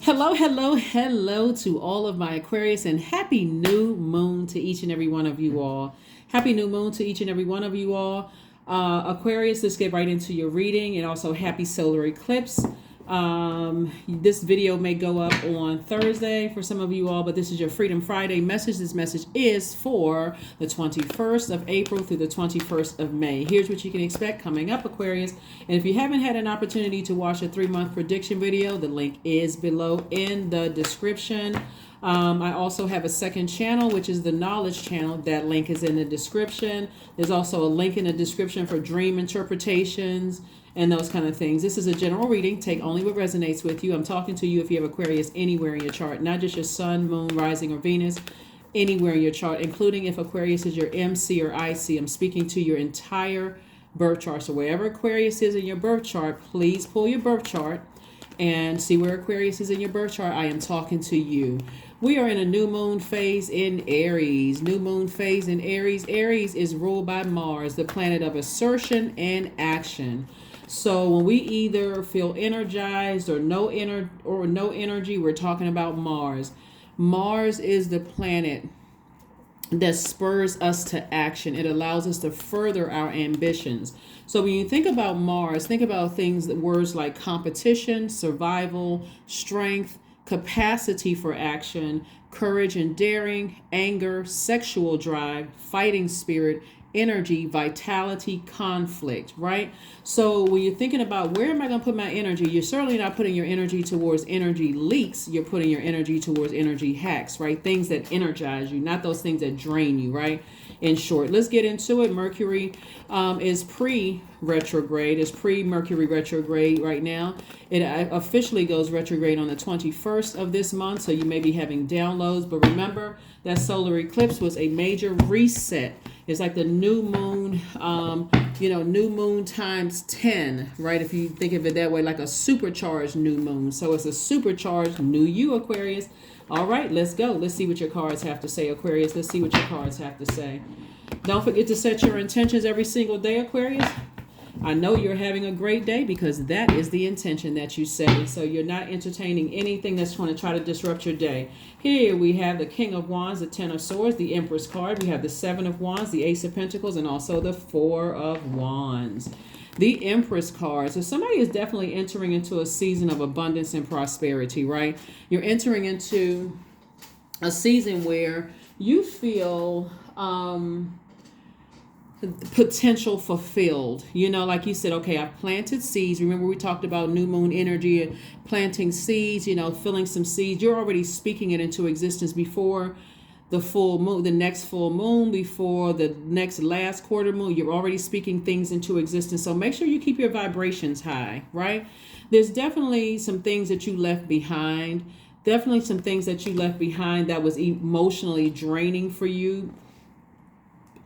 Hello, hello, hello to all of my Aquarius, and happy new moon to each and every one of you all. Happy new moon to each and every one of you all. Aquarius, let's get right into your reading, and also happy solar eclipse. This video may go up on Thursday for some of you all, but this is your Freedom Friday message. This message is for the 21st of April through the 21st of May. Here's what you can expect coming up, Aquarius. And if you haven't had an opportunity to watch a 3-month prediction video, the link is below in the description. I also have a second channel, which is the knowledge channel. That link is in the description. There's also a link in the description for dream interpretations and those kind of things. This is a general reading. Take only what resonates with you. I'm talking to you if you have Aquarius anywhere in your chart, not just your sun, moon, rising, or Venus, anywhere in your chart, including if Aquarius is your MC or IC. I'm speaking to your entire birth chart. So wherever Aquarius is in your birth chart, please pull your birth chart and see where Aquarius is in your birth chart. I am talking to you. We are in a new moon phase in Aries. New moon phase in Aries. Aries is ruled by Mars, the planet of assertion and action. So when we either feel energized or no energy, we're talking about Mars. Mars is the planet that spurs us to action. It allows us to further our ambitions. So when you think about Mars, think about words like competition, survival, strength, capacity for action, courage and daring, anger, sexual drive, fighting spirit, energy, vitality, conflict, right? So when you're thinking about where am I going to put my energy, you're certainly not putting your energy towards energy leaks. You're putting your energy towards energy hacks, right? Things that energize you, not those things that drain you, right? In short, let's get into it. Mercury is pre-retrograde, is pre-Mercury retrograde right now. It officially goes retrograde on the 21st of this month, so you may be having downloads, but remember that solar eclipse was a major reset. It's like the new moon, new moon times 10, right? If you think of it that way, like a supercharged new moon. So it's a supercharged new you, Aquarius. All right, let's go. Let's see what your cards have to say, Aquarius. Let's see what your cards have to say. Don't forget to set your intentions every single day, Aquarius. I know you're having a great day because that is the intention that you set. So you're not entertaining anything that's going to try to disrupt your day. Here we have the King of Wands, the Ten of Swords, the Empress card. We have the Seven of Wands, the Ace of Pentacles, and also the Four of Wands. The Empress card. So somebody is definitely entering into a season of abundance and prosperity, right? You're entering into a season where you feel potential fulfilled. Like you said, okay, I've planted seeds. Remember we talked about new moon energy and planting seeds, filling some seeds. You're already speaking it into existence before the full moon, the next full moon, before the next last quarter moon. You're already speaking things into existence. So make sure you keep your vibrations high, right? There's definitely some things that you left behind. Definitely some things that you left behind that was emotionally draining for you.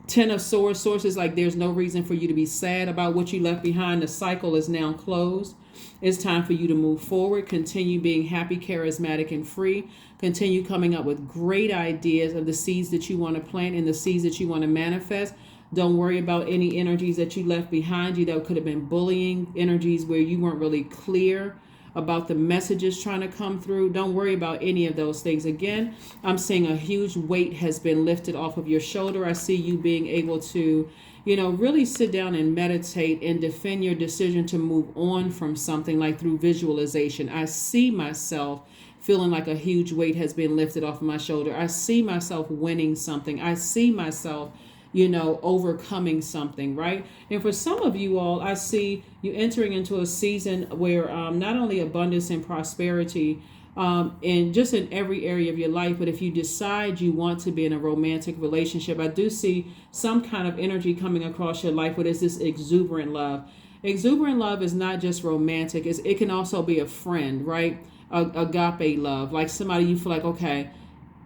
Ten of Swords, sources like there's no reason for you to be sad about what you left behind. The cycle is now closed. It's time for you to move forward. Continue being happy, charismatic, and free. Continue coming up with great ideas of the seeds that you want to plant and the seeds that you want to manifest. Don't worry about any energies that you left behind you that could have been bullying, energies where you weren't really clear about the messages trying to come through. Don't worry about any of those things. Again, I'm seeing a huge weight has been lifted off of your shoulder. I see you being able to, really sit down and meditate and defend your decision to move on from something, like through visualization. I see myself feeling like a huge weight has been lifted off of my shoulder. I see myself winning something. I see myself overcoming something, right? And for some of you all, I see you entering into a season where not only abundance and prosperity and just in every area of your life, but if you decide you want to be in a romantic relationship, I do see some kind of energy coming across your life where there's this exuberant love. Exuberant love is not just romantic. It can also be a friend, right? Agape love, like somebody you feel like, okay,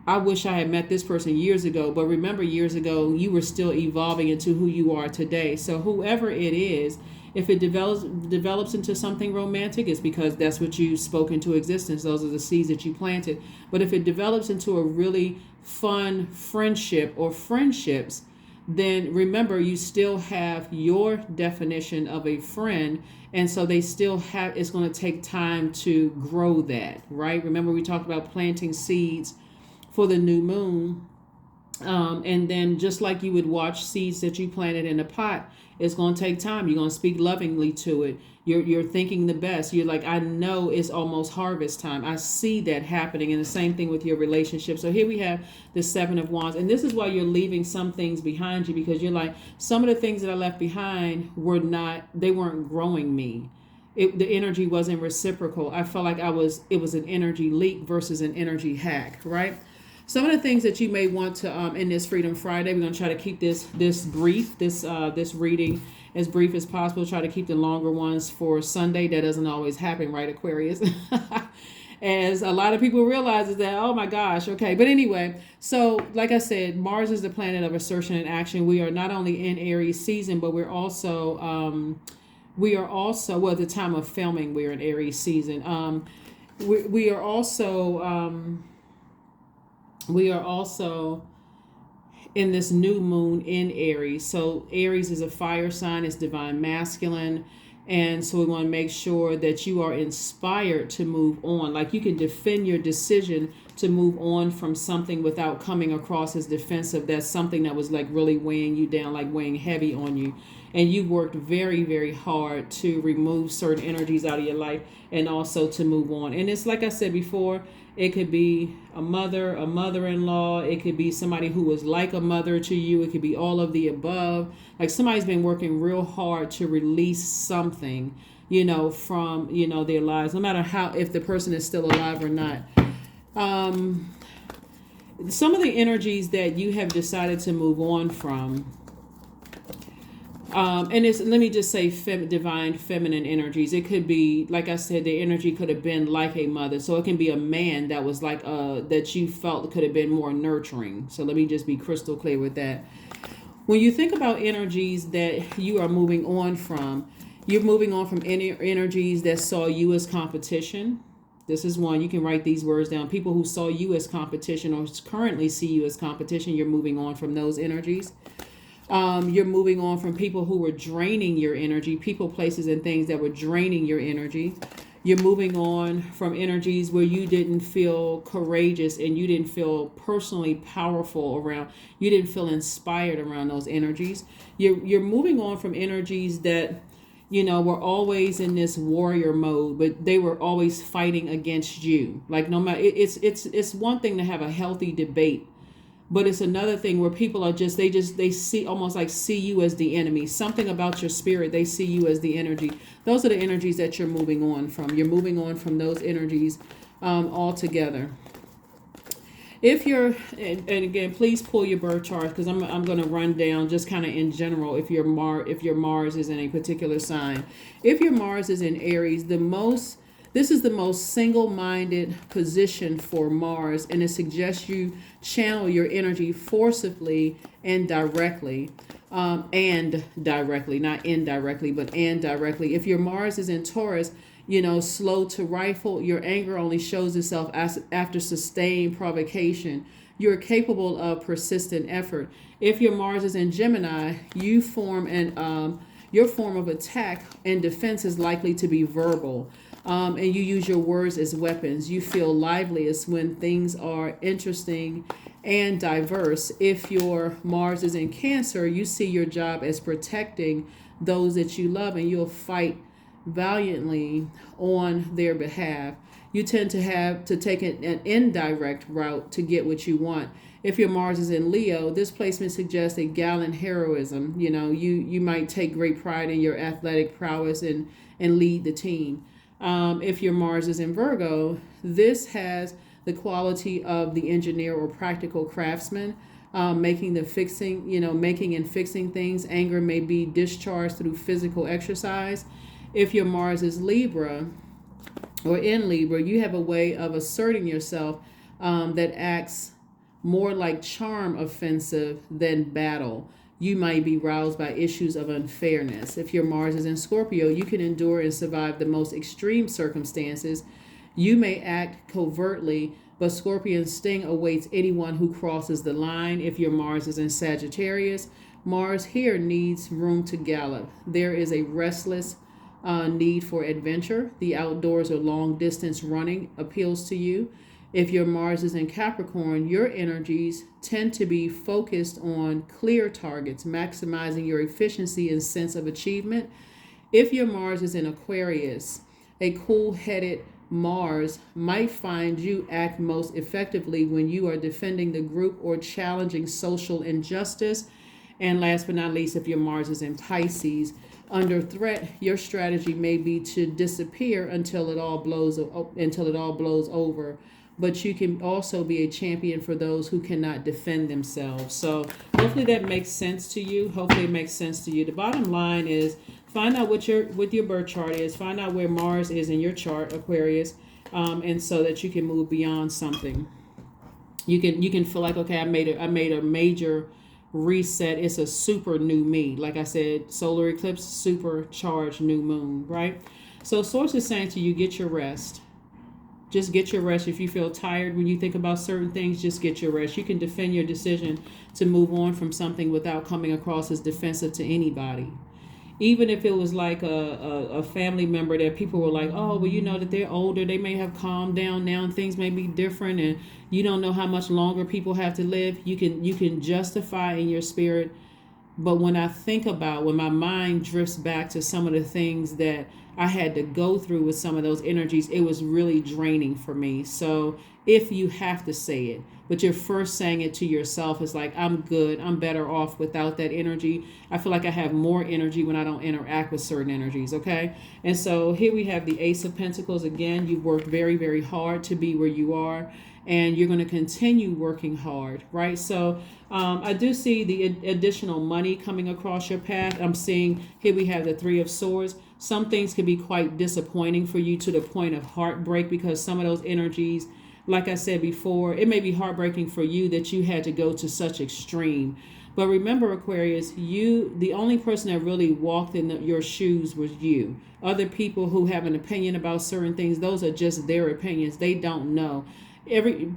I wish I had met this person years ago, but remember years ago, you were still evolving into who you are today. So whoever it is, if it develops into something romantic, it's because that's what you spoke into existence. Those are the seeds that you planted. But if it develops into a really fun friendship or friendships, then remember you still have your definition of a friend, and so they still have, it's going to take time to grow that, right? Remember we talked about planting seeds for the new moon. And then just like you would watch seeds that you planted in a pot, it's going to take time. You're going to speak lovingly to it. You're thinking the best. You're like, I know it's almost harvest time. I see that happening. And the same thing with your relationship. So here we have the Seven of Wands. And this is why you're leaving some things behind you, because you're like, some of the things that I left behind they weren't growing me. The energy wasn't reciprocal. I felt like it was an energy leak versus an energy hack, right? Some of the things that you may want to in this Freedom Friday, we're going to try to keep this brief, this reading as brief as possible. Try to keep the longer ones for Sunday. That doesn't always happen, right, Aquarius? As a lot of people realize is that, oh my gosh, okay. But anyway, so like I said, Mars is the planet of assertion and action. We are not only in Aries season, but we're also, well, at the time of filming, we're in Aries season. We are also in this new moon in Aries. So Aries is a fire sign, it's divine masculine. And so we want to make sure that you are inspired to move on. Like you can defend your decision to move on from something without coming across as defensive. That's something that was like really weighing you down, like weighing heavy on you. And you worked very, very hard to remove certain energies out of your life and also to move on. And it's like I said before, it could be a mother, a mother-in-law. It could be somebody who was like a mother to you. It could be all of the above. Like somebody's been working real hard to release something, from, their lives, no matter if the person is still alive or not. Some of the energies that you have decided to move on from, and let me just say divine feminine energies. It could be, like I said, the energy could have been like a mother. So it can be a man that was like, that you felt could have been more nurturing. So let me just be crystal clear with that. When you think about energies that you are moving on from, you're moving on from energies that saw you as competition. This is one, you can write these words down. People who saw you as competition or currently see you as competition, you're moving on from those energies. You're moving on from people who were draining your energy, people, places, and things that were draining your energy. You're moving on from energies where you didn't feel courageous and you didn't feel personally powerful around, you didn't feel inspired around those energies. You're moving on from energies that, were always in this warrior mode, but they were always fighting against you. Like no matter, it's one thing to have a healthy debate, but it's another thing where people are they see almost like see you as the enemy. Something about your spirit, they see you as the energy. Those are the energies that you're moving on from. You're moving on from those energies altogether. If you're, and again, please pull your birth chart, because I'm going to run down just kind of in general if your Mars is in a particular sign. If your Mars is in Aries, this is the most single-minded position for Mars, and it suggests you channel your energy forcibly and directly, not indirectly, but and directly. If your Mars is in Taurus, slow to rifle, your anger only shows itself after sustained provocation. You're capable of persistent effort. If your Mars is in Gemini, your form of attack and defense is likely to be verbal. And you use your words as weapons. You feel liveliest when things are interesting and diverse. If your Mars is in Cancer, you see your job as protecting those that you love, and you'll fight valiantly on their behalf. You tend to take an indirect route to get what you want. If your Mars is in Leo, this placement suggests a gallant heroism. You might take great pride in your athletic prowess and lead the team. If your Mars is in Virgo, this has the quality of the engineer or practical craftsman, making and fixing things. Anger may be discharged through physical exercise. If your Mars is Libra or in Libra, you have a way of asserting yourself that acts more like charm offensive than battle. You might be roused by issues of unfairness. If your Mars is in Scorpio, you can endure and survive the most extreme circumstances. You may act covertly, but scorpion sting awaits anyone who crosses the line. If your Mars is in Sagittarius, Mars here needs room to gallop. There is a restless need for adventure. The outdoors or long distance running appeals to you. If your Mars is in Capricorn, your energies tend to be focused on clear targets, maximizing your efficiency and sense of achievement. If your Mars is in Aquarius, a cool headed Mars might find you act most effectively when you are defending the group or challenging social injustice. And last but not least, if your Mars is in Pisces, under threat, your strategy may be to disappear until it all blows over. But you can also be a champion for those who cannot defend themselves. So hopefully that makes sense to you. Hopefully it makes sense to you. The bottom line is find out what your birth chart is. Find out where Mars is in your chart, Aquarius, and so that you can move beyond something. You can feel like, okay, I made a major reset. It's a super new me. Like I said, solar eclipse, supercharged new moon, right? So source is saying to you, get your rest. Just get your rest. If you feel tired when you think about certain things, just get your rest. You can defend your decision to move on from something without coming across as defensive to anybody. Even if it was like a family member that people were like, oh, well, you know that they're older, they may have calmed down now and things may be different and you don't know how much longer people have to live. You can justify in your spirit. But when my mind drifts back to some of the things that I had to go through with some of those energies, it was really draining for me. So if you have to say it, but you're first saying it to yourself, it's like, I'm good. I'm better off without that energy. I feel like I have more energy when I don't interact with certain energies. Okay. And so here we have the Ace of Pentacles. Again, you've worked very, very hard to be where you are. And you're going to continue working hard, right? So I do see the additional money coming across your path. I'm seeing here we have the Three of Swords. Some things can be quite disappointing for you to the point of heartbreak because some of those energies, like I said before, it may be heartbreaking for you that you had to go to such extreme. But remember, Aquarius, the only person that really walked in your shoes was you. Other people who have an opinion about certain things, those are just their opinions. They don't know.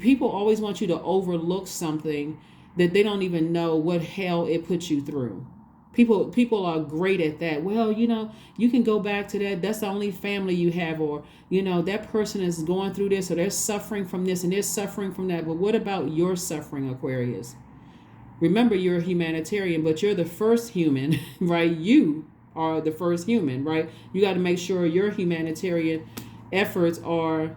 People always want you to overlook something that they don't even know what hell it put you through. People are great at that. Well, you can go back to that. That's the only family you have, or that person is going through this, or they're suffering from this and they're suffering from that. But what about your suffering, Aquarius? Remember, you're a humanitarian, but you're the first human, right? You are the first human, right? You got to make sure your humanitarian efforts are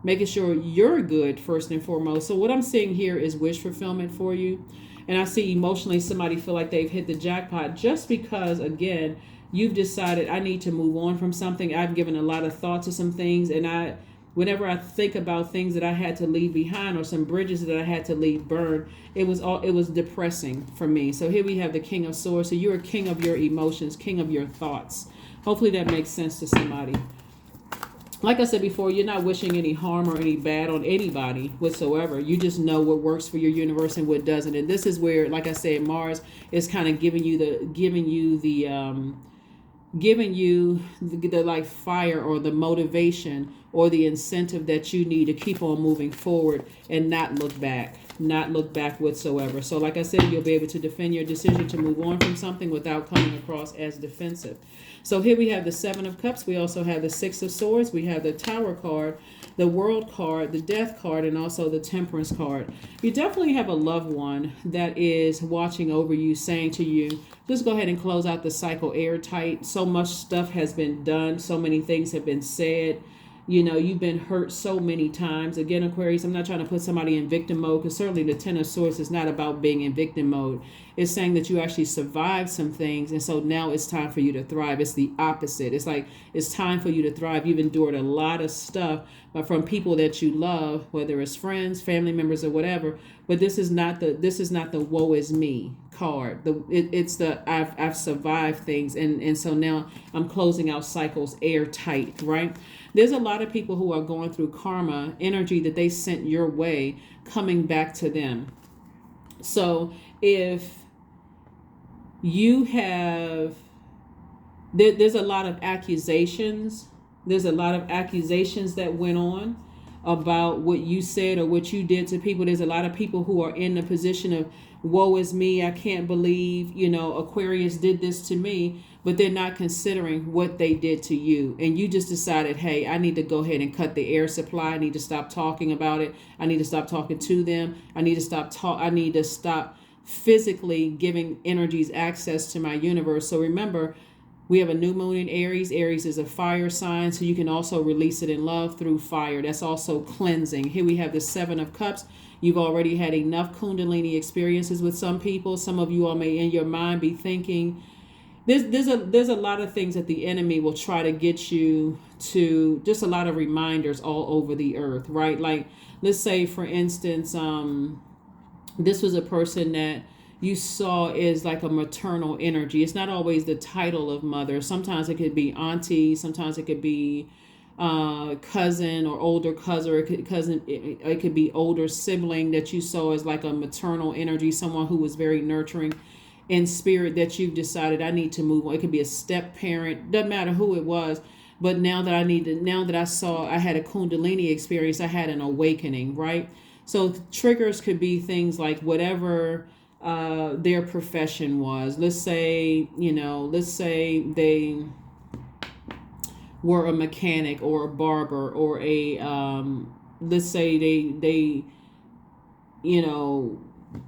making sure you're good first and foremost. So what I'm seeing here is wish fulfillment for you. And I see emotionally somebody feel like they've hit the jackpot just because, again, you've decided I need to move on from something. I've given a lot of thought to some things. And whenever I think about things that I had to leave behind or some bridges that I had to leave burned, it was depressing for me. So here we have the King of Swords. So you're a king of your emotions, king of your thoughts. Hopefully that makes sense to somebody. Like I said before, you're not wishing any harm or any bad on anybody whatsoever. You just know what works for your universe and what doesn't. And this is where, like I said, Mars is kind of giving you the like fire or the motivation or the incentive that you need to keep on moving forward and not look back whatsoever. So like I said, you'll be able to defend your decision to move on from something without coming across as defensive. So here we have the Seven of Cups. We also have the Six of Swords. We have the Tower card, the World card, the Death card, and also the Temperance card. You definitely have a loved one that is watching over you, saying to you, just go ahead and close out the cycle airtight. So much stuff has been done. So many things have been said. You've been hurt so many times. Again, Aquarius, I'm not trying to put somebody in victim mode, because certainly the Ten of Swords is not about being in victim mode. It's saying that you actually survived some things, and so now it's time for you to thrive. It's the opposite. It's like it's time for you to thrive. You've endured a lot of stuff from people that you love, whether it's friends, family members, or whatever. But this is not the woe is me card. It's the I've survived things, and so now I'm closing out cycles airtight, right? There's a lot of people who are going through karma energy that they sent your way coming back to them. So if you have, there's a lot of accusations. There's a lot of accusations that went on about what you said or what you did to people. There's a lot of people who are in the position of, woe is me, I can't believe, Aquarius did this to me, but they're not considering what they did to you. And you just decided, hey, I need to go ahead and cut the air supply. I need to stop talking about it. I need to stop talking to them. I need to stop physically giving energies access to my universe. So remember, we have a new moon in Aries. Aries is a fire sign, so you can also release it in love through fire. That's also cleansing. Here we have the Seven of Cups. You've already had enough Kundalini experiences with some people. Some of you all may in your mind be thinking, there's a lot of things that the enemy will try to get you to, just a lot of reminders all over the earth, right? Like, let's say, for instance, this was a person that you saw is like a maternal energy. It's not always the title of mother. Sometimes it could be auntie. Sometimes it could be cousin or older cousin. It could be older sibling that you saw as like a maternal energy. Someone who was very nurturing in spirit that you've decided, I need to move on. It could be a step parent. Doesn't matter who it was. But now that I had a Kundalini experience, I had an awakening, right? So triggers could be things like whatever their profession was. Let's say they were a mechanic or a barber or a let's say they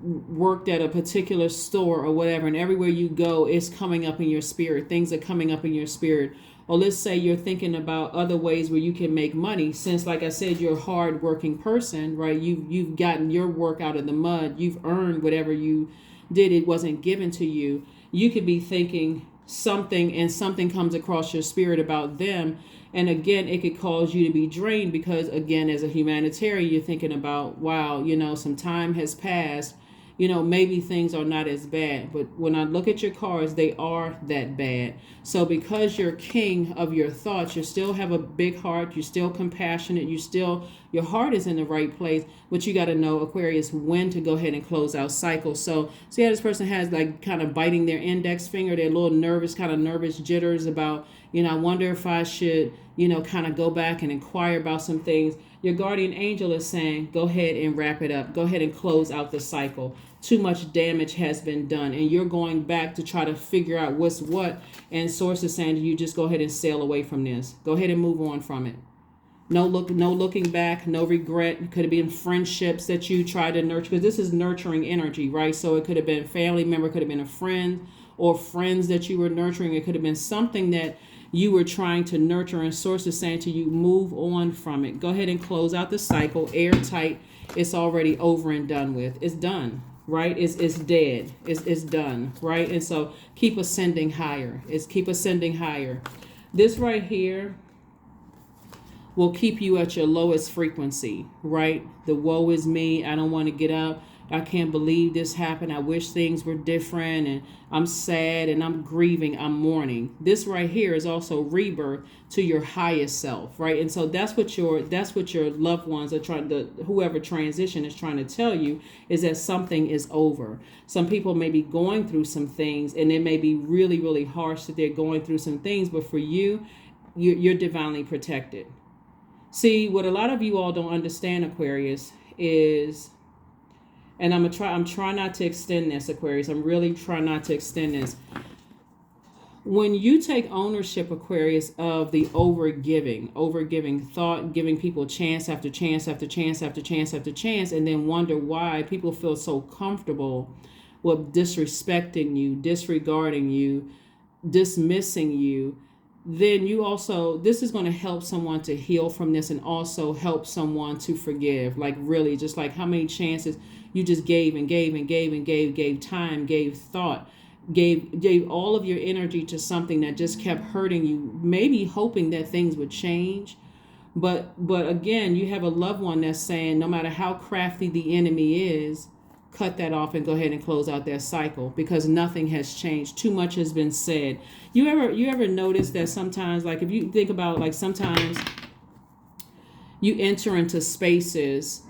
worked at a particular store or whatever, and everywhere you go, it's coming up in your spirit. Things are coming up in your spirit. Or let's say you're thinking about other ways where you can make money. Since, like I said, you're a hard-working person, right? You've gotten your work out of the mud. You've earned whatever you did. It wasn't given to you. You could be thinking something, and something comes across your spirit about them. And again, it could cause you to be drained because, again, as a humanitarian, you're thinking about, wow, some time has passed. Maybe things are not as bad. But when I look at your cards, they are that bad. So because you're king of your thoughts, you still have a big heart. You're still compassionate. Your heart is in the right place. But you got to know, Aquarius, when to go ahead and close out cycles. So see how this person has like kind of biting their index finger. They're a little nervous, kind of nervous jitters about, I wonder if I should, kind of go back and inquire about some things. Your guardian angel is saying, go ahead and wrap it up. Go ahead and close out the cycle. Too much damage has been done, and you're going back to try to figure out what's what. And source is saying to you, just go ahead and sail away from this. Go ahead and move on from it. No looking back, no regret. It could have been friendships that you tried to nurture, because this is nurturing energy, right? So it could have been a family member, could have been a friend, or friends that you were nurturing. It could have been something that you were trying to nurture, and source is saying to you, move on from it. Go ahead and close out the cycle, airtight. It's already over and done with. It's done, right? It's dead. It's done, right? And so keep ascending higher. Keep ascending higher. This right here will keep you at your lowest frequency, right? The woe is me. I don't want to get up. I can't believe this happened. I wish things were different, and I'm sad and I'm grieving. I'm mourning. This right here is also rebirth to your highest self, right? And so that's what your loved ones are trying to, whoever transition is trying to tell you, is that something is over. Some people may be going through some things, and it may be really, really harsh that they're going through some things, but for you, you're divinely protected. See, what a lot of you all don't understand, Aquarius, is, and I'm trying not to extend this, Aquarius. I'm really trying not to extend this. When you take ownership, Aquarius, of the overgiving thought, giving people chance after chance after chance after chance after chance, and then wonder why people feel so comfortable with disrespecting you, disregarding you, dismissing you, then you also, this is going to help someone to heal from this, and also help someone to forgive. Like, really, just like how many chances you just gave and gave and gave and gave time, gave thought, gave all of your energy to something that just kept hurting you, maybe hoping that things would change. But again, you have a loved one that's saying, no matter how crafty the enemy is, cut that off and go ahead and close out that cycle, because nothing has changed. Too much has been said. You ever notice that sometimes, like, if you think about, like, sometimes you enter into spaces,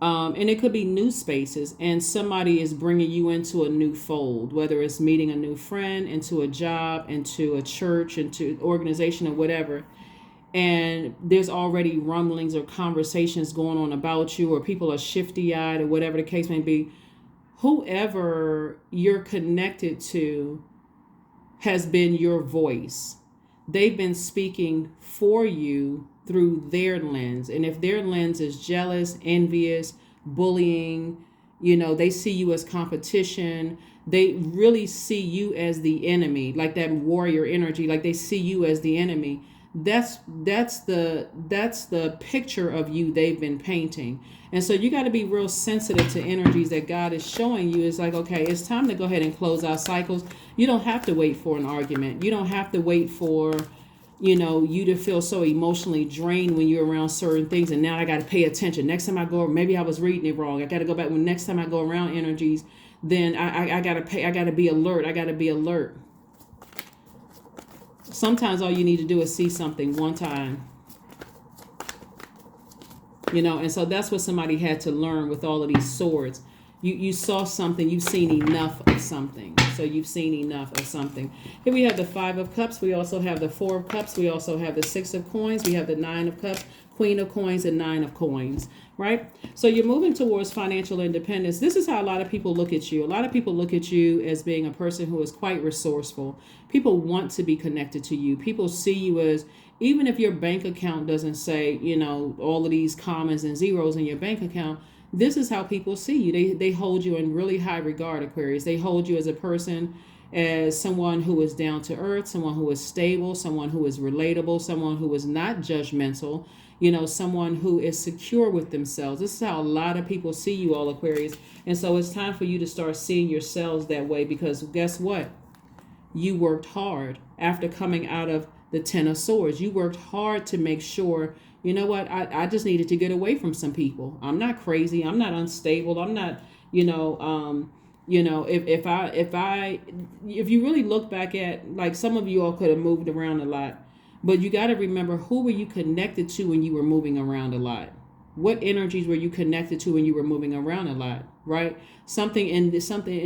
and it could be new spaces, and somebody is bringing you into a new fold, whether it's meeting a new friend, into a job, into a church, into organization, or whatever. and there's already rumblings or conversations going on about you, or people are shifty-eyed, or whatever the case may be. Whoever you're connected to has been your voice. They've been speaking for you through their lens. And if their lens is jealous, envious, bullying, they see you as competition. They really see you as the enemy, like that warrior energy, like they see you as the enemy. That's the picture of you they've been painting. And so you got to be real sensitive to energies that God is showing you. It's like, okay, it's time to go ahead and close our cycles. You don't have to wait for an argument. You don't have to wait for, you to feel so emotionally drained when you're around certain things. And now I got to pay attention. Next time I go, maybe I was reading it wrong. I got to go back. When next time I go around energies, then I got to be alert. I got to be alert. Sometimes all you need to do is see something one time. And so that's what somebody had to learn with all of these swords. You saw something, you've seen enough of something. So you've seen enough of something. Here we have the 5 of Cups. We also have the 4 of Cups. We also have the 6 of Coins. We have the 9 of Cups, Queen of Coins, and 9 of Coins, right? So you're moving towards financial independence. This is how a lot of people look at you. A lot of people look at you as being a person who is quite resourceful. People want to be connected to you. People see you as, even if your bank account doesn't say, all of these commas and zeros in your bank account, this is how people see you. They hold you in really high regard, Aquarius. They hold you as a person, as someone who is down to earth, someone who is stable, someone who is relatable, someone who is not judgmental, someone who is secure with themselves. This is how a lot of people see you all, Aquarius. And so it's time for you to start seeing yourselves that way, because guess what? You worked hard after coming out of the 10 of Swords. You worked hard to make sure, I just needed to get away from some people. I'm not crazy. I'm not unstable. I'm not, if you really look back at, like, some of you all could have moved around a lot, but you got to remember, who were you connected to when you were moving around a lot? What energies were you connected to when you were moving around a lot, right? Something in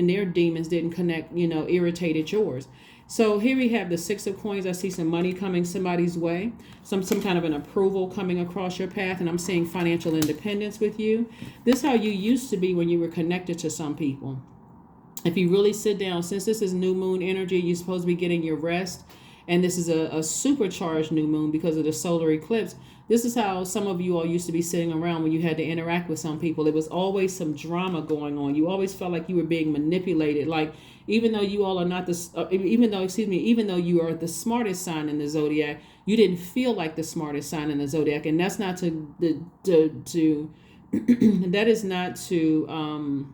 their demons didn't connect, irritated yours. So here we have the 6 of Coins. I see some money coming somebody's way, some kind of an approval coming across your path, and I'm seeing financial independence with you. This is how you used to be when you were connected to some people. If you really sit down, since this is new moon energy, you're supposed to be getting your rest, and this is a supercharged new moon because of the solar eclipse. This is how some of you all used to be sitting around when you had to interact with some people. It was always some drama going on. You always felt like you were being manipulated. Like, even though you all are not even though you are the smartest sign in the zodiac, you didn't feel like the smartest sign in the zodiac. And that's not that is not to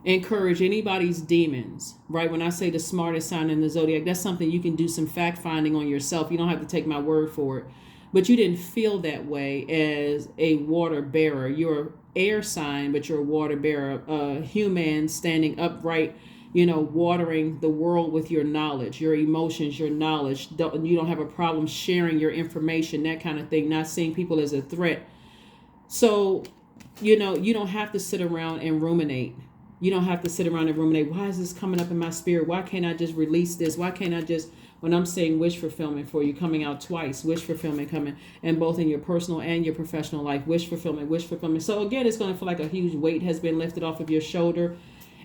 encourage anybody's demons, right? When I say the smartest sign in the zodiac, that's something you can do some fact finding on yourself. You don't have to take my word for it. But you didn't feel that way as a water bearer. You're air sign, but you're a water bearer, a human standing upright, watering the world with your knowledge, your emotions, your knowledge. You don't have a problem sharing your information, that kind of thing, not seeing people as a threat. So, you don't have to sit around and ruminate. You don't have to sit around and ruminate. Why is this coming up in my spirit? Why can't I just release this? Why can't I just, when I'm saying wish fulfillment for you, coming out twice, wish fulfillment coming, and both in your personal and your professional life, wish fulfillment, wish fulfillment. So again, it's going to feel like a huge weight has been lifted off of your shoulder.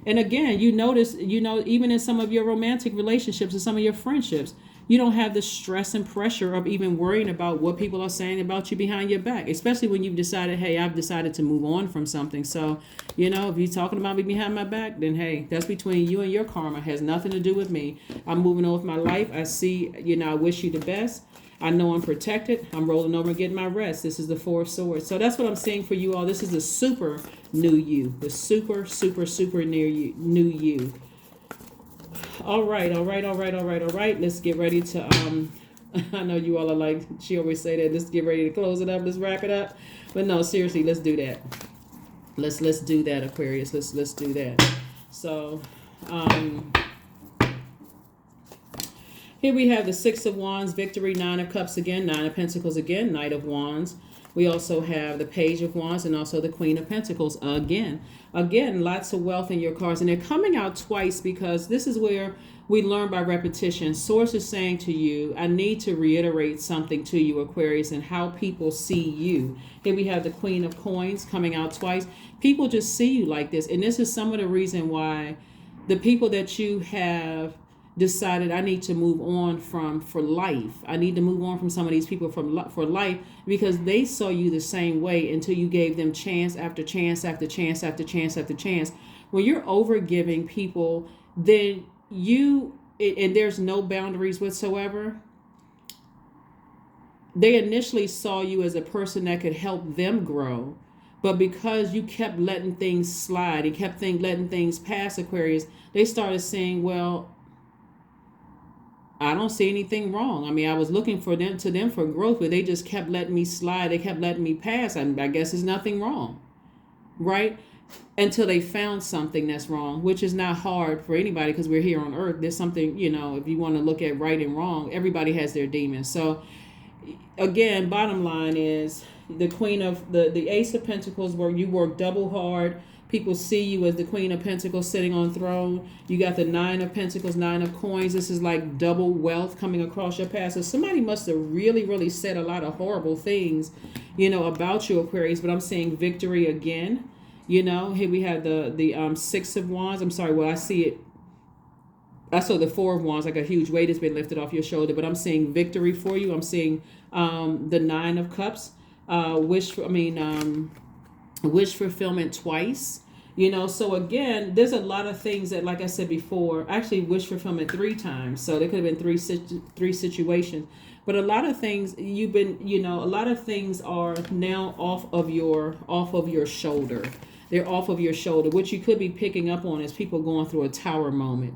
And again, you notice, even in some of your romantic relationships and some of your friendships, you don't have the stress and pressure of even worrying about what people are saying about you behind your back, especially when you've decided, hey, I've decided to move on from something. So, if you're talking about me behind my back, then, hey, that's between you and your karma. It has nothing to do with me. I'm moving on with my life. I see, I wish you the best. I know I'm protected. I'm rolling over and getting my rest. This is the 4 of Swords. So that's what I'm seeing for you all. This is the super new you, the super, super, super new you. All right. Let's get ready to, I know you all are like, she always say that, let's get ready to close it up. Let's wrap it up. But no, seriously, let's do that. Let's do that, Aquarius. Let's do that. So, here we have the 6 of Wands, victory, 9 of Cups again, 9 of Pentacles again, Knight of Wands. We also have the Page of Wands and also the Queen of Pentacles again. Again, lots of wealth in your cards. And they're coming out twice because this is where we learn by repetition. Source is saying to you, I need to reiterate something to you, Aquarius, and how people see you. Here we have the Queen of Coins coming out twice. People just see you like this. And this is some of the reason why the people that you have decided I need to move on from for life. I need to move on from some of these people for life, because they saw you the same way until you gave them chance after chance after chance after chance after chance. When you're over giving people, then and there's no boundaries whatsoever. They initially saw you as a person that could help them grow, but because you kept letting things slide and kept letting things pass, Aquarius, they started saying, well, I don't see anything wrong. I mean, I was looking for them for growth, but they just kept letting me slide. They kept letting me pass. I guess there's nothing wrong, right? Until they found something that's wrong, which is not hard for anybody, because we're here on earth. There's something, if you want to look at right and wrong, everybody has their demons. So again, bottom line is the Queen of the Ace of Pentacles, where you work double hard. People see you as the Queen of Pentacles sitting on throne. You got the Nine of Pentacles, Nine of Coins. This is like double wealth coming across your path. So somebody must have really, really said a lot of horrible things, about you, Aquarius. But I'm seeing victory again. Here we have the Six of Wands. I'm sorry. Well, I saw the Four of Wands, like a huge weight has been lifted off your shoulder. But I'm seeing victory for you. I'm seeing the Nine of Cups. Wish fulfillment twice. So again, there's a lot of things that, like I said before, actually wish fulfillment 3 times. So there could have been three situations. But a lot of things a lot of things are now off of your shoulder. They're off of your shoulder. What you could be picking up on is people going through a tower moment.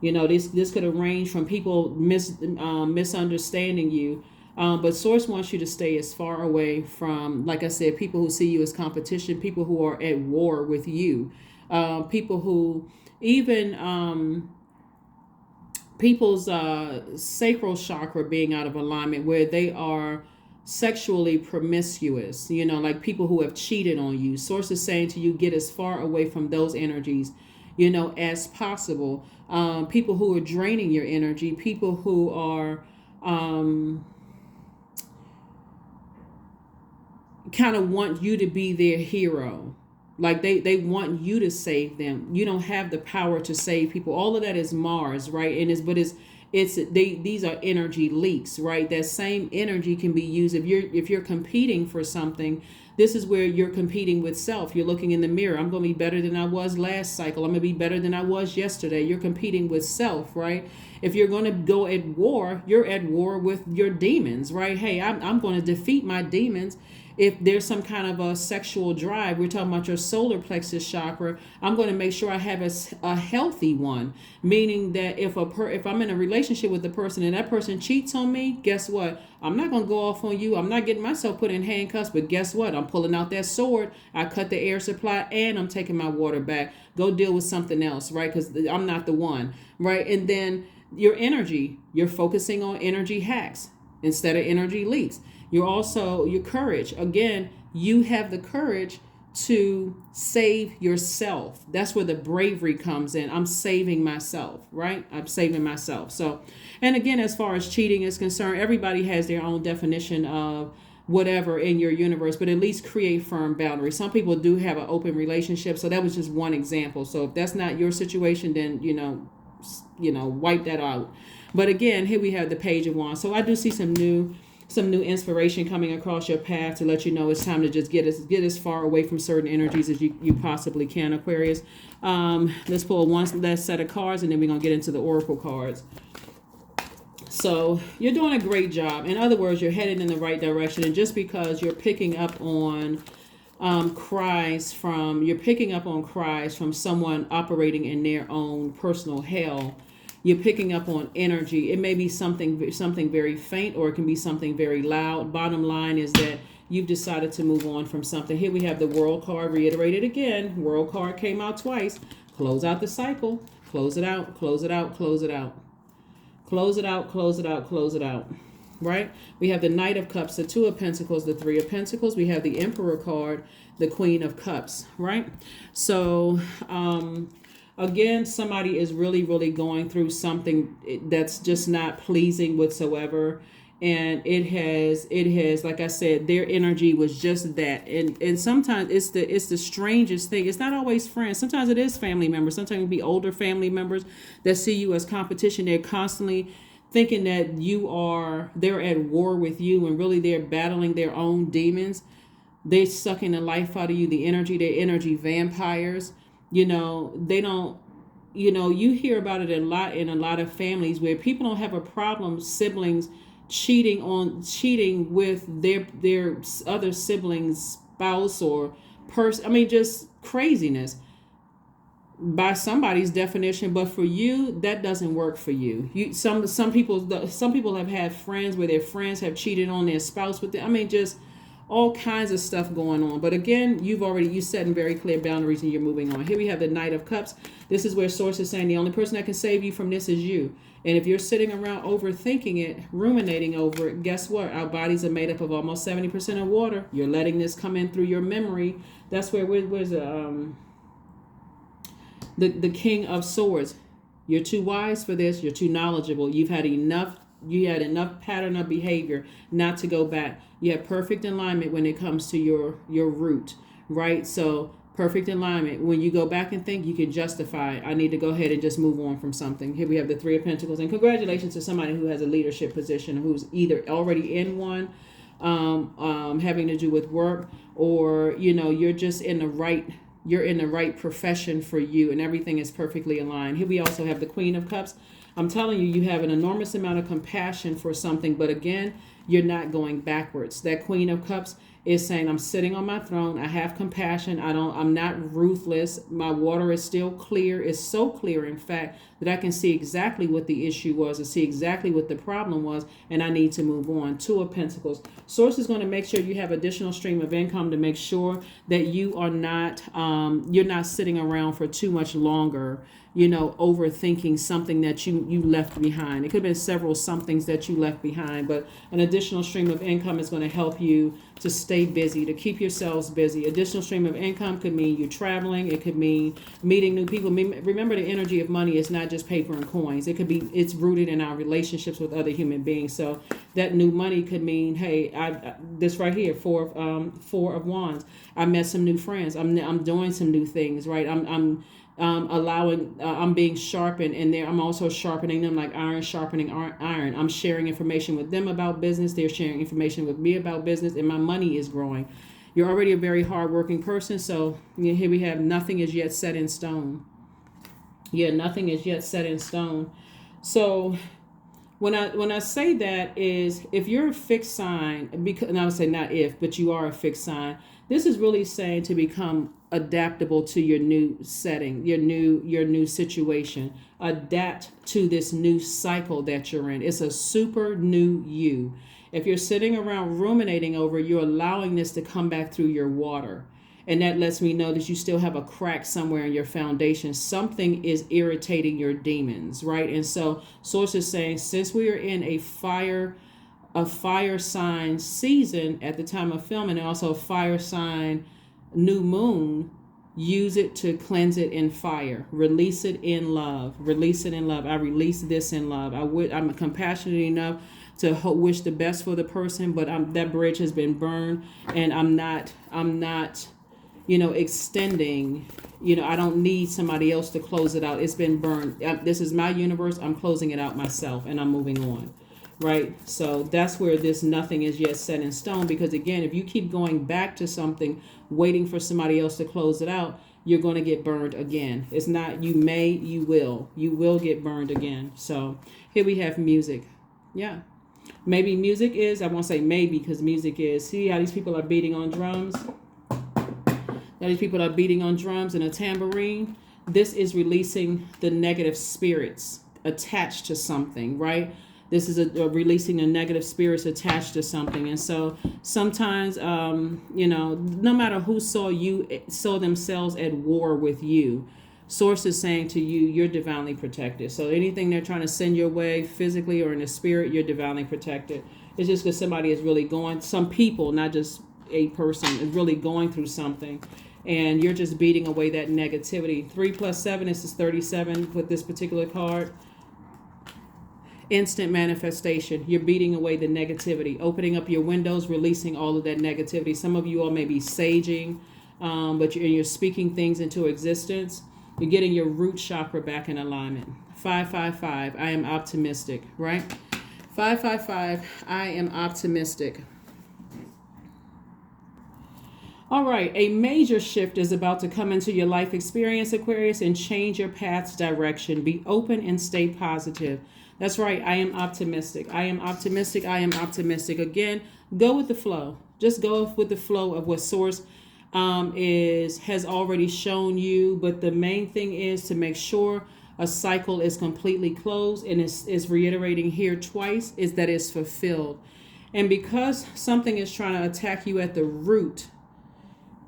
This could have ranged from people misunderstanding you. But Source wants you to stay as far away from, like I said, people who see you as competition, people who are at war with you, people who even people's sacral chakra being out of alignment, where they are sexually promiscuous, like people who have cheated on you. Source is saying to you, get as far away from those energies, as possible. People who are draining your energy, people who are kind of want you to be their hero. Like they want you to save them. You don't have the power to save people. All of that is Mars, right? And these are energy leaks, right? That same energy can be used if you're competing for something. This is where you're competing with self. You're looking in the mirror. I'm going to be better than I was last cycle. I'm going to be better than I was yesterday. You're competing with self, right? If you're going to go at war, you're at war with your demons, right? Hey, I'm going to defeat my demons. If there's some kind of a sexual drive, we're talking about your solar plexus chakra, I'm going to make sure I have a healthy one. Meaning that if I'm in a relationship with the person and that person cheats on me, guess what? I'm not going to go off on you. I'm not getting myself put in handcuffs, but guess what? I'm pulling out that sword. I cut the air supply and I'm taking my water back. Go deal with something else, right? Because I'm not the one, right? And then your energy, you're focusing on energy hacks instead of energy leaks. Your courage. Again, you have the courage to save yourself. That's where the bravery comes in. I'm saving myself, right? I'm saving myself. So, and again, as far as cheating is concerned, everybody has their own definition of whatever in your universe, but at least create firm boundaries. Some people do have an open relationship. So that was just one example. So if that's not your situation, then, wipe that out. But again, here we have the Page of Wands. So I do see some new inspiration coming across your path to let you know it's time to just get as far away from certain energies as you possibly can, Aquarius. Let's pull one last set of cards, and then we're going to get into the Oracle cards. So you're doing a great job. In other words, you're headed in the right direction. And just because you're picking up on cries from someone operating in their own personal hell, you're picking up on energy. It may be something very faint, or it can be something very loud. Bottom line is that you've decided to move on from something. Here we have the World card reiterated again. World card came out twice. Close out the cycle. Close it out. Close it out. Close it out. Close it out. Close it out. Close it out. Right? We have the Knight of Cups, the Two of Pentacles, the Three of Pentacles. We have the Emperor card, the Queen of Cups. Right? So, again, somebody is really, really going through something that's just not pleasing whatsoever. And it has, like I said, their energy was just that. And sometimes it's the strangest thing. It's not always friends. Sometimes it is family members. Sometimes it can be older family members that see you as competition. They're constantly thinking that they're at war with you, and really they're battling their own demons. They're sucking the life out of you, the energy, they're energy vampires. They don't, you hear about it a lot in a lot of families where people don't have a problem, siblings cheating with their other siblings' spouse or person. I mean, just craziness by somebody's definition, but for you, that doesn't work for you. Some people have had friends where their friends have cheated on their spouse with them. I mean, just all kinds of stuff going on. But again, you setting very clear boundaries and you're moving on. Here we have the Knight of Cups. This is where Source is saying the only person that can save you from this is you. And if you're sitting around overthinking it, ruminating over it, guess what? Our bodies are made up of almost 70% of water. You're letting this come in through your memory. That's where's the King of Swords. You're too wise for this. You're too knowledgeable. You had enough pattern of behavior not to go back. You have perfect alignment when it comes to your root, right? So perfect alignment. When you go back and think, you can justify, I need to go ahead and just move on from something. Here we have the Three of Pentacles. And congratulations to somebody who has a leadership position, who's either already in one, having to do with work, or, you're just in the right profession for you, and everything is perfectly aligned. Here we also have the Queen of Cups. I'm telling you, you have an enormous amount of compassion for something, but again, you're not going backwards. That Queen of Cups is saying, I'm sitting on my throne. I have compassion. I'm not ruthless. My water is still clear. It's so clear, in fact, that I can see exactly what the issue was and see exactly what the problem was, and I need to move on. Two of Pentacles. Source is going to make sure you have additional stream of income to make sure that you are not, you're not sitting around for too much longer, overthinking something that you left behind. It could have been several somethings that you left behind, but an additional stream of income is going to help you to stay busy, to keep yourselves busy. Additional stream of income could mean you traveling. It could mean meeting new people. Remember, the energy of money is not just paper and coins. It's rooted in our relationships with other human beings. So that new money could mean, hey, this right here, Four of Wands. I met some new friends. I'm doing some new things, right? I'm being sharpened, and I'm also sharpening them like iron sharpening iron. I'm sharing information with them about business. They're sharing information with me about business, and my money is growing. You're already a very hardworking person, so here we have nothing is yet set in stone. Yeah, nothing is yet set in stone. So when I say that is, if you're a fixed sign, and I would say not if, but you are a fixed sign, this is really saying to become adaptable to your new setting, your new situation. Adapt to this new cycle that you're in. It's a super new you. If you're sitting around ruminating over, you're allowing this to come back through your water. And that lets me know that you still have a crack somewhere in your foundation. Something is irritating your demons, right? And so Source is saying, since we are in a fire sign season at the time of filming, and also a fire sign new moon, use it to cleanse it in fire. Release it in love. Release it in love. I release this in love. I'm compassionate enough to wish the best for the person, but that bridge has been burned, and I'm not extending. I don't need somebody else to close it out. It's been burned. This is my universe. I'm closing it out myself, and I'm moving on. Right? So that's where this nothing is yet set in stone, because again, if you keep going back to something, waiting for somebody else to close it out, you're going to get burned again. It's not you will get burned again. So here we have music. Yeah. Maybe music is, I won't say maybe, because music is, see how these people are beating on drums? Now these people are beating on drums and a tambourine. This is releasing the negative spirits attached to something, right? This is releasing the negative spirits attached to something. And so sometimes, no matter who saw themselves at war with you, Source is saying to you, you're divinely protected. So anything they're trying to send your way physically or in the spirit, you're divinely protected. It's just because somebody is really some people, not just a person, is really going through something. and you're just beating away that negativity. 3 plus 7 is 37 with this particular card. Instant manifestation. You're beating away the negativity, opening up your windows, releasing all of that negativity. Some of you all may be saging, but you're speaking things into existence. You're getting your root chakra back in alignment. 555. I am optimistic, right? 555. I am optimistic. All right, a major shift is about to come into your life experience, Aquarius, and change your path's direction. Be open and stay positive. That's right, I am optimistic. I am optimistic. I am optimistic. Again, go with the flow. Just go with the flow of what Source has already shown you. But the main thing is to make sure a cycle is completely closed, and is reiterating here twice, is that it's fulfilled. And because something is trying to attack you at the root,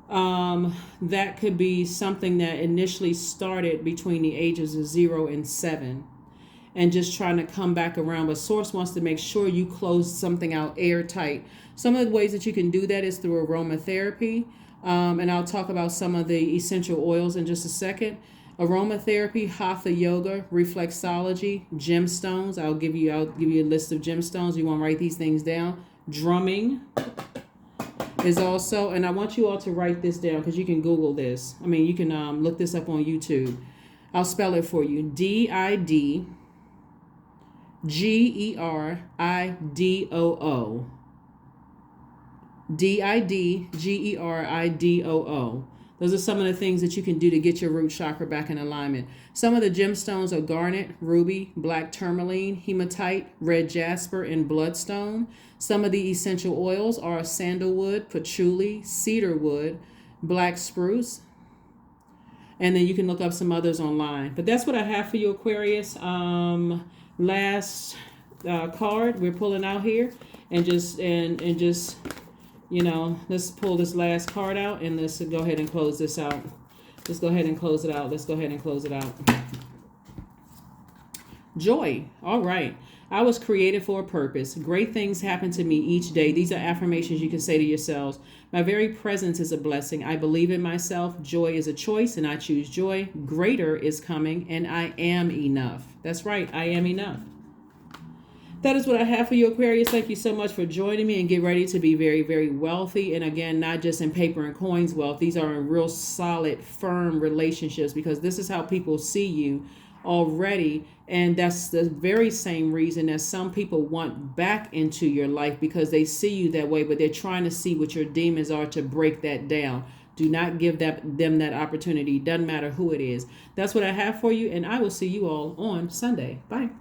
that could be something that initially started between the ages of 0 and 7 and just trying to come back around. But Source wants to make sure you close something out airtight. Some of the ways that you can do that is through aromatherapy. And I'll talk about some of the essential oils in just a second. Aromatherapy, hatha yoga, reflexology, gemstones. I'll give you a list of gemstones. You want to write these things down. Drumming is also, and I want you all to write this down because you can Google this. I mean, you can look this up on YouTube. I'll spell it for you. DIDGERIDOO. DIDGERIDOO. Those are some of the things that you can do to get your root chakra back in alignment. Some of the gemstones are garnet, ruby, black tourmaline, hematite, red jasper, and bloodstone. Some of the essential oils are sandalwood, patchouli, cedarwood, black spruce. And then you can look up some others online. But that's what I have for you, Aquarius. Last card we're pulling out here. And just let's pull this last card out and let's go ahead and close this out. Let's go ahead and close it out. Let's go ahead and close it out. Joy. All right. I was created for a purpose. Great things happen to me each day. These are affirmations you can say to yourselves. My very presence is a blessing. I believe in myself. Joy is a choice and I choose joy. Greater is coming and I am enough. That's right. I am enough. That is what I have for you, Aquarius. Thank you so much for joining me, and get ready to be very, very wealthy. And again, not just in paper and coins wealth. These are in real solid, firm relationships, because this is how people see you already. And that's the very same reason that some people want back into your life, because they see you that way, but they're trying to see what your demons are to break that down. Do not give them that opportunity. Doesn't matter who it is. That's what I have for you, and I will see you all on Sunday. Bye.